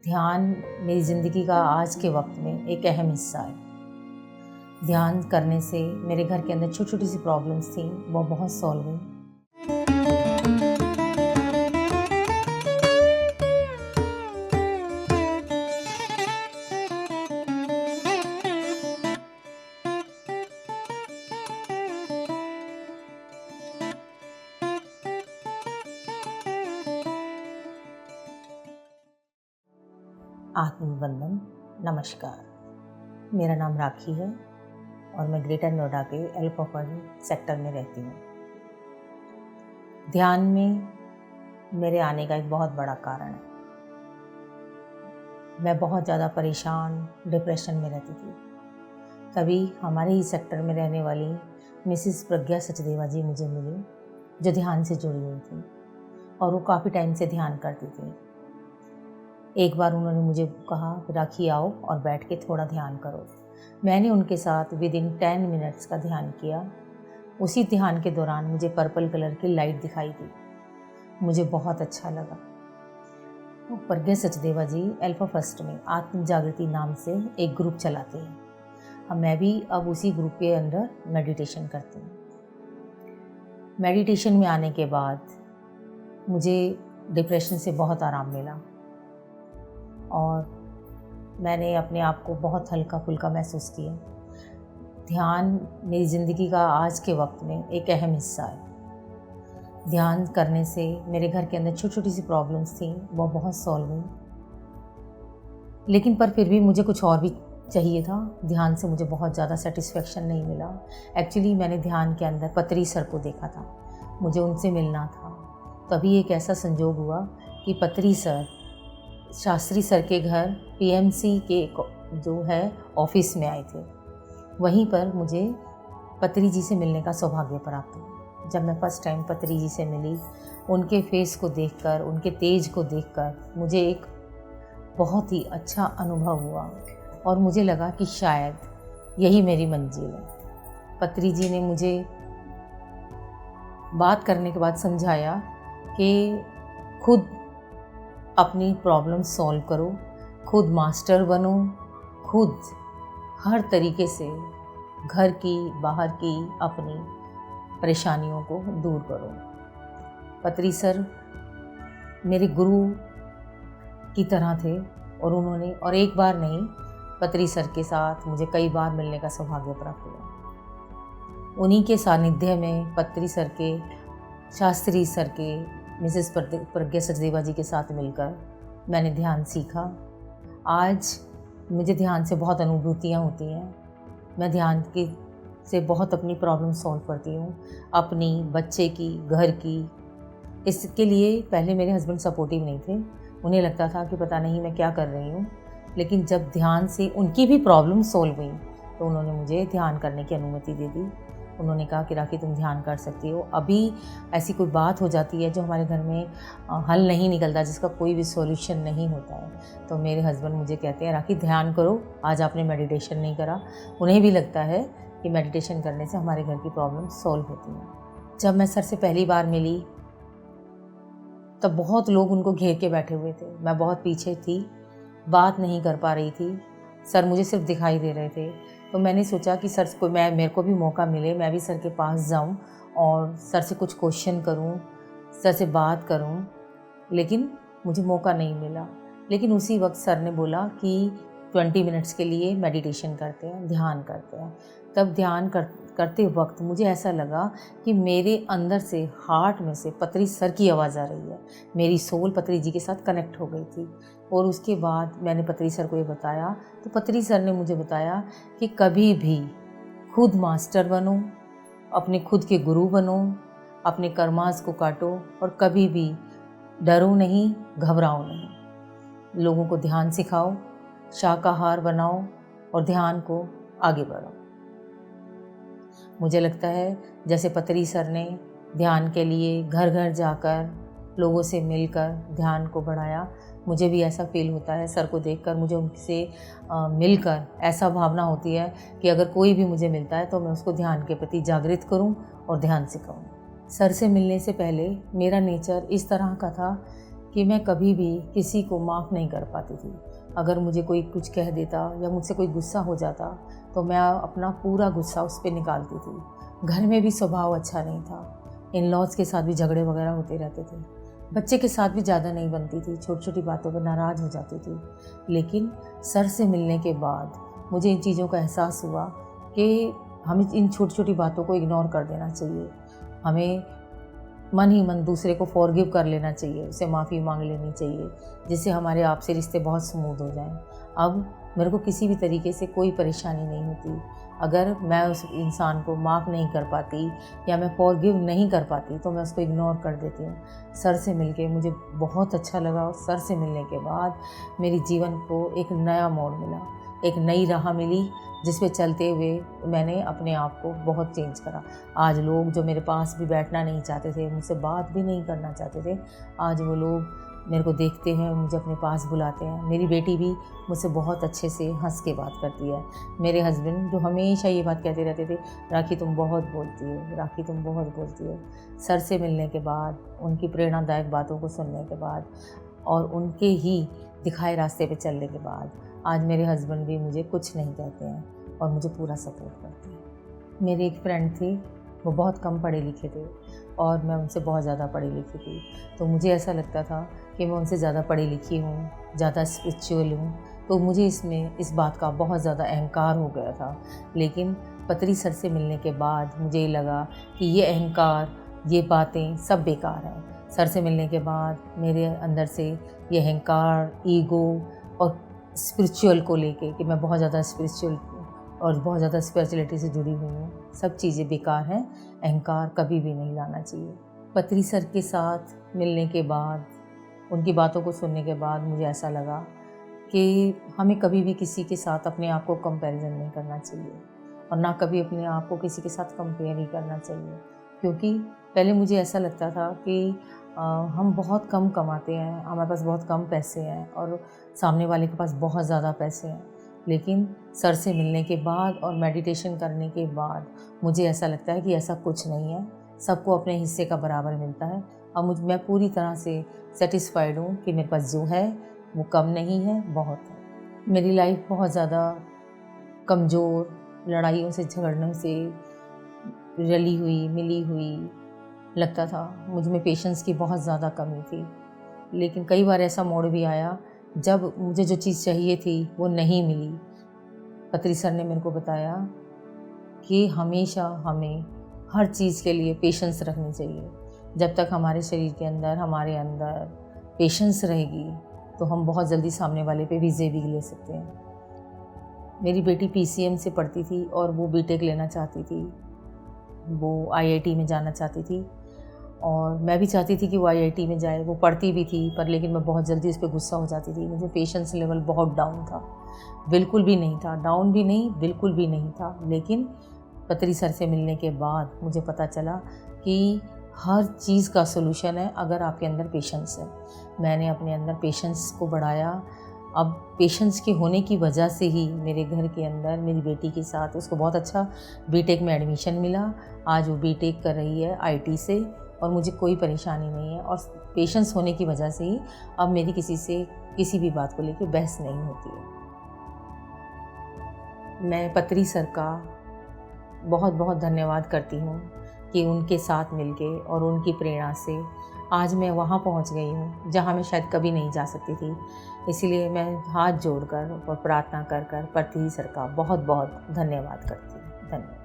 ध्यान मेरी ज़िंदगी का आज के वक्त में एक अहम हिस्सा है। ध्यान करने से मेरे घर के अंदर छोटी छोटी सी प्रॉब्लम्स थी, वो बहुत सॉल्व हुई। आत्मवंदन, नमस्कार। मेरा नाम राखी है और मैं ग्रेटर नोएडा के एल्कोहल सेक्टर में रहती हूँ। ध्यान में मेरे आने का एक बहुत बड़ा कारण है। मैं बहुत ज़्यादा परेशान, डिप्रेशन में रहती थी। तभी हमारे ही सेक्टर में रहने वाली मिसेस प्रज्ञा सचदेवा जी मुझे मिली, जो ध्यान से जुड़ी हुई थी और वो काफ़ी टाइम से ध्यान करती थी। एक बार उन्होंने मुझे कहा कि राखी आओ और बैठ के थोड़ा ध्यान करो। मैंने उनके साथ विदिन 10 मिनट्स का ध्यान किया। उसी ध्यान के दौरान मुझे पर्पल कलर की लाइट दिखाई दी। मुझे बहुत अच्छा लगा। प्रज्ञा सचदेवा जी अल्फा फर्स्ट में आत्म जागृति नाम से एक ग्रुप चलाते हैं। मैं भी अब उसी ग्रुप के अंदर मेडिटेशन करती हूँ। मेडिटेशन में आने के बाद मुझे डिप्रेशन से बहुत आराम मिला और मैंने अपने आप को बहुत हल्का फुल्का महसूस किया। ध्यान मेरी ज़िंदगी का आज के वक्त में एक अहम हिस्सा है। ध्यान करने से मेरे घर के अंदर छोटी छोटी सी प्रॉब्लम्स थी, वो बहुत सॉल्व हुई। लेकिन पर फिर भी मुझे कुछ और भी चाहिए था। ध्यान से मुझे बहुत ज़्यादा सेटिस्फेक्शन नहीं मिला। एक्चुअली मैंने ध्यान के अंदर पत्री सर को देखा था, मुझे उनसे मिलना था। तभी एक ऐसा संजोग हुआ कि पत्री सर शास्त्री सर के घर पीएमसी के जो है ऑफिस में आए थे। वहीं पर मुझे पत्री जी से मिलने का सौभाग्य प्राप्त हुआ। जब मैं फर्स्ट टाइम पत्री जी से मिली, उनके फेस को देखकर, उनके तेज को देखकर मुझे एक बहुत ही अच्छा अनुभव हुआ और मुझे लगा कि शायद यही मेरी मंजिल है। पत्री जी ने मुझे बात करने के बाद समझाया कि खुद अपनी प्रॉब्लम सॉल्व करो, खुद मास्टर बनो, खुद हर तरीके से घर की, बाहर की अपनी परेशानियों को दूर करो। पत्री सर मेरे गुरु की तरह थे और उन्होंने और एक बार नहीं, पत्री सर के साथ मुझे कई बार मिलने का सौभाग्य प्राप्त हुआ। उन्हीं के सानिध्य में पत्री सर के, शास्त्री सर के, मिसेस प्रज्ञा सचदेवा जी के साथ मिलकर मैंने ध्यान सीखा। आज मुझे ध्यान से बहुत अनुभूतियाँ होती हैं। मैं ध्यान से बहुत अपनी प्रॉब्लम सॉल्व करती हूँ, अपनी, बच्चे की, घर की। इसके लिए पहले मेरे हस्बैंड सपोर्टिव नहीं थे। उन्हें लगता था कि पता नहीं मैं क्या कर रही हूँ। लेकिन जब ध्यान से उनकी भी प्रॉब्लम सॉल्व हुई तो उन्होंने मुझे ध्यान करने की अनुमति दे दी। उन्होंने कहा कि राखी तुम ध्यान कर सकती हो। अभी ऐसी कोई बात हो जाती है जो हमारे घर में हल नहीं निकलता, जिसका कोई भी सॉल्यूशन नहीं होता है, तो मेरे हस्बैंड मुझे कहते हैं राखी ध्यान करो, आज आपने मेडिटेशन नहीं करा। उन्हें भी लगता है कि मेडिटेशन करने से हमारे घर की प्रॉब्लम सॉल्व होती है। जब मैं सर से पहली बार मिली तब बहुत लोग उनको घेर के बैठे हुए थे। मैं बहुत पीछे थी, बात नहीं कर पा रही थी। सर मुझे सिर्फ दिखाई दे रहे थे। तो मैंने सोचा कि सर को मेरे को भी मौका मिले, मैं भी सर के पास जाऊं और सर से कुछ क्वेश्चन करूं, सर से बात करूं। लेकिन मुझे मौका नहीं मिला। लेकिन उसी वक्त सर ने बोला कि 20 मिनट्स के लिए मेडिटेशन करते हैं, ध्यान करते हैं। तब ध्यान करते वक्त मुझे ऐसा लगा कि मेरे अंदर से, हार्ट में से पत्री सर की आवाज़ आ रही है। मेरी सोल पत्री जी के साथ कनेक्ट हो गई थी। और उसके बाद मैंने पत्री सर को ये बताया तो पत्री सर ने मुझे बताया कि कभी भी खुद मास्टर बनो, अपने खुद के गुरु बनो, अपने कर्मास को काटो और कभी भी डरो नहीं, घबराओ नहीं। लोगों को ध्यान सिखाओ, शाकाहार बनाओ और ध्यान को आगे बढ़ाओ। मुझे लगता है जैसे पत्री सर ने ध्यान के लिए घर घर जाकर लोगों से मिलकर ध्यान को बढ़ाया, मुझे भी ऐसा फील होता है। सर को देखकर मुझे उनसे मिलकर ऐसा भावना होती है कि अगर कोई भी मुझे मिलता है तो मैं उसको ध्यान के प्रति जागृत करूं और ध्यान सिखाऊं। सर से मिलने से पहले मेरा नेचर इस तरह का था कि मैं कभी भी किसी को माफ़ नहीं कर पाती थी। अगर मुझे कोई कुछ कह देता या मुझसे कोई गुस्सा हो जाता तो मैं अपना पूरा गुस्सा उस पर निकालती थी। घर में भी स्वभाव अच्छा नहीं था, इन लॉज के साथ भी झगड़े वगैरह होते रहते थे, बच्चे के साथ भी ज़्यादा नहीं बनती थी, छोटी छोटी बातों पर नाराज़ हो जाती थी। लेकिन सर से मिलने के बाद मुझे इन चीज़ों का एहसास हुआ कि हमें इन छोटी छोटी बातों को इग्नोर कर देना चाहिए। हमें मन ही मन दूसरे को फॉरगिव कर लेना चाहिए, उससे माफ़ी मांग लेनी चाहिए, जिससे हमारे आपसे रिश्ते बहुत स्मूथ हो जाएं। अब मेरे को किसी भी तरीके से कोई परेशानी नहीं होती। अगर मैं उस इंसान को माफ़ नहीं कर पाती या मैं फॉरगिव नहीं कर पाती तो मैं उसको इग्नोर कर देती हूँ। सर से मिलके मुझे बहुत अच्छा लगा और सर से मिलने के बाद मेरे जीवन को एक नया मोड़ मिला, एक नई राह मिली, जिस पे चलते हुए मैंने अपने आप को बहुत चेंज करा। आज लोग जो मेरे पास भी बैठना नहीं चाहते थे, मुझसे बात भी नहीं करना चाहते थे, आज वो लोग मेरे को देखते हैं, मुझे अपने पास बुलाते हैं। मेरी बेटी भी मुझसे बहुत अच्छे से हंस के बात करती है। मेरे हस्बैंड जो हमेशा ये बात कहते रहते थे, राखी तुम बहुत बोलती हो, राखी तुम बहुत बोलती हो। सर से मिलने के बाद, उनकी प्रेरणादायक बातों को सुनने के बाद और उनके ही दिखाए रास्ते पे चलने के बाद आज मेरे हस्बैंड भी मुझे कुछ नहीं कहते हैं और मुझे पूरा सपोर्ट करते हैं। मेरी एक फ्रेंड थी, वो बहुत कम पढ़े लिखे थे और मैं उनसे बहुत ज़्यादा पढ़ी लिखी थी, तो मुझे ऐसा लगता था कि मैं उनसे ज़्यादा पढ़ी लिखी हूँ, ज़्यादा स्पिरिचुअल हूँ, तो मुझे इस बात का बहुत ज़्यादा अहंकार हो गया था। लेकिन पत्री सर से मिलने के बाद मुझे लगा कि ये अहंकार, ये बातें सब बेकार हैं। सर से मिलने के बाद मेरे अंदर से ये अहंकार, ईगो और स्पिरिचुअल को लेके कि मैं बहुत ज़्यादा स्पिरिचुअल और बहुत ज़्यादा स्पिरिचुअलिटी से जुड़ी हुई हूँ, सब चीज़ें बेकार हैं। अहंकार कभी भी नहीं लाना चाहिए। पत्री सर के साथ मिलने के बाद, उनकी बातों को सुनने के बाद मुझे ऐसा लगा कि हमें कभी भी किसी के साथ अपने आप को कंपैरिजन नहीं करना चाहिए और ना कभी अपने आप को किसी के साथ कंपेयर ही करना चाहिए। क्योंकि पहले मुझे ऐसा लगता था कि हम बहुत कम कमाते हैं, हमारे पास बहुत कम पैसे हैं और सामने वाले के पास बहुत ज़्यादा पैसे हैं। लेकिन सर से मिलने के बाद और मेडिटेशन करने के बाद मुझे ऐसा लगता है कि ऐसा कुछ नहीं है, सबको अपने हिस्से का बराबर मिलता है। और मैं पूरी तरह से सेटिस्फाइड हूँ कि मेरे पास जो है वो कम नहीं है, बहुत है। मेरी लाइफ बहुत ज़्यादा कमज़ोर, लड़ाइयों से, झगड़ने से रली हुई, मिली हुई लगता था। मुझ में पेशेंस की बहुत ज़्यादा कमी थी। लेकिन कई बार ऐसा मोड़ भी आया जब मुझे जो चीज़ चाहिए थी वो नहीं मिली। पत्री सर ने मेरे को बताया कि हमेशा हमें हर चीज़ के लिए पेशेंस रखनी चाहिए। जब तक हमारे शरीर के अंदर, हमारे अंदर पेशेंस रहेगी तो हम बहुत जल्दी सामने वाले पे विजय भी ले सकते हैं। मेरी बेटी पीसीएम से पढ़ती थी और वो बीटेक लेना चाहती थी, वो आईआईटी में जाना चाहती थी और मैं भी चाहती थी कि वो आईआईटी में जाए। वो पढ़ती भी थी पर लेकिन मैं बहुत जल्दी उस पर गुस्सा हो जाती थी। मुझे पेशेंस लेवल बहुत डाउन था, बिल्कुल भी नहीं था, डाउन भी नहीं, बिल्कुल भी नहीं था। लेकिन पत्री सर से मिलने के बाद मुझे पता चला कि हर चीज़ का सोल्यूशन है अगर आपके अंदर पेशेंस है। मैंने अपने अंदर पेशेंस को बढ़ाया। अब पेशेंस के होने की वजह से ही मेरे घर के अंदर मेरी बेटी के साथ, उसको बहुत अच्छा बीटेक में एडमिशन मिला। आज वो बीटेक कर रही है आईटी से और मुझे कोई परेशानी नहीं है। और पेशेंस होने की वजह से ही अब मेरी किसी से किसी भी बात को लेकर बहस नहीं होती है। मैं पत्री सर का बहुत बहुत धन्यवाद करती हूँ कि उनके साथ मिलके और उनकी प्रेरणा से आज मैं वहाँ पहुँच गई हूँ जहाँ मैं शायद कभी नहीं जा सकती थी। इसलिए मैं हाथ जोड़कर और प्रार्थना कर कर पत्री सर का बहुत बहुत धन्यवाद करती हूँ। धन्यवाद।